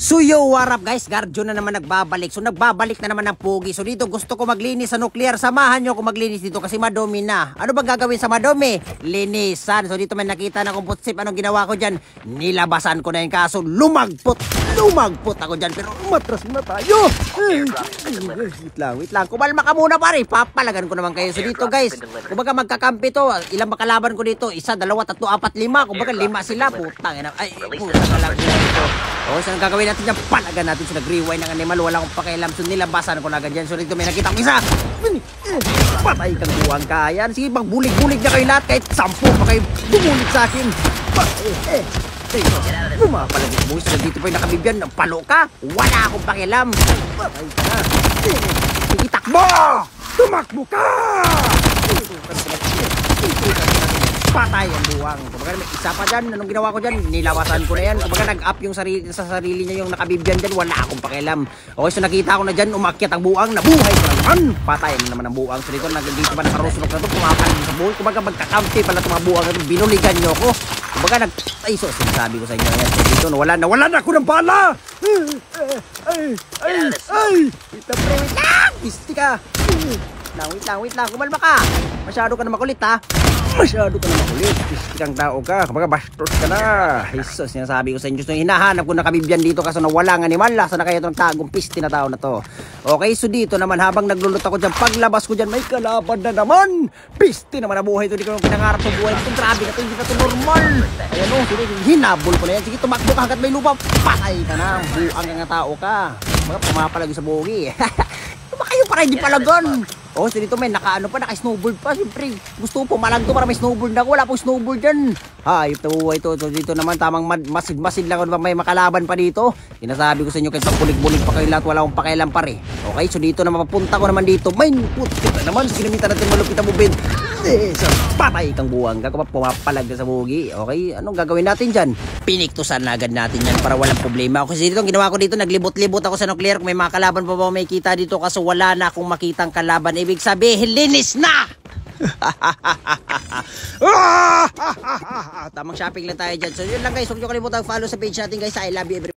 So yo, what up guys? Guardian na naman nagbabalik. So nagbabalik na naman ng pogi. So dito gusto ko maglinis sa nuclear. Samahan nyo ako maglinis dito kasi madumi na. Ano bang gagawin sa madumi? Linisan. So dito may nakita na kong putsip. Anong ginawa ko dyan? Nilabasan ko na yung kaso. Lumagpot ako dyan. Pero umatras na tayo. Wait lang. Kumalma ka muna pare. Papalagan ko naman kayo. So dito guys, kumbaga magkakampi to. Ilang makalaban ko dito? 1, 2, 3, 4, 5. Kumbaga 5 sila. Putang ina. Ay, puta ka lang dito. O, saan gagawin natin dyan? Palagan natin siya. Nag-rewind ng animal. Wala akong pakialam. So nilabasan ko na agad dyan. So dito may nakita kong isa. Patay kang buwang ka. Yan. Sige, magbulig-bulig na kayo lahat. Kahit 10 pa kayo bumulig sa akin. Bumapalagit mo. So dito pa yung nakabibyan. Palo ka. Wala akong pakialam. Patay ka na. Sige, takbo! Tumakbo ka! Patay ang buwang. Kumbaga may isa pa dyan. Anong ginawa ko dyan? Nilawasan ko na yan. Kumbaga nag-up yung sa sarili niya yung nakabibyan dyan. Wala akong pakialam. Okay, so nakita ko na dyan. Umakyat ang buwang. Nabuhay ko na naman. Patay naman ang buwang. So dito pa nakarusunok na ito. Pumapalig sa buhay. Kumbaga magkakampi pala itong mga buwang. Binuligan nyo ko. Kumbaga ay, so sinasabi ko sa inyo yan. So dito nawala na ako ng bala. Wait lang. Pisti ka. Wait lang. Kumalma ka. Masyado ka na makulit ha. Masyado ka na makulit. Pisti kang tao ka. Kumbaga bastos ka na. Jesus, sinasabi ko sa inyo. So hinahanap ko na kabibyan dito kasi nawala ng animal. Saan na kaya itong tagong pisti na tao na to? Okay, so dito naman habang naglulot ako dyan, paglabas ko dyan, may kalaban na naman. Pisti naman na buhay ito. Hindi ko pinangarap sa buhay. Ito grabe na ito. Hindi na ito normal. Ayan o, sige, hinabol ko na yan. Sige, tumakbo ka hanggat may lupa. Patay ka na. Buang nga tao ka. Mga pumapalagi sa bugi. Kayo para hindi palagan. Oh, so dito may naka-snowboard pa. Siyempre, gusto ko pumalag to para may snowboard na. Wala pong snowboard dyan. Hayop na buhay to. So dito naman tamang masid lang ako may makalaban pa dito. Sinasabi ko sa inyo, kahit papulig-bulig pa kayo lahat, wala akong pakialam pare. Okay, so dito naman papunta ko naman dito. May putik na naman. Sinamitan natin malupit na bubid. Patay kang buwang. Pumapalag na sa bugi. Okay, anong gagawin natin dyan? Piniktusan na agad natin yan para walang problema. Kasi dito, ginawa ko dito, naglibot-libot ako sa nuclear. Kung may mga kalaban pa ba may kita dito, kaso wala na akong makitang kalaban. Ibig sabihin, linis na! Tamang shopping lang tayo dyan. So yun lang guys, huwag nyo kalimutan follow sa page natin guys. I love you everybody.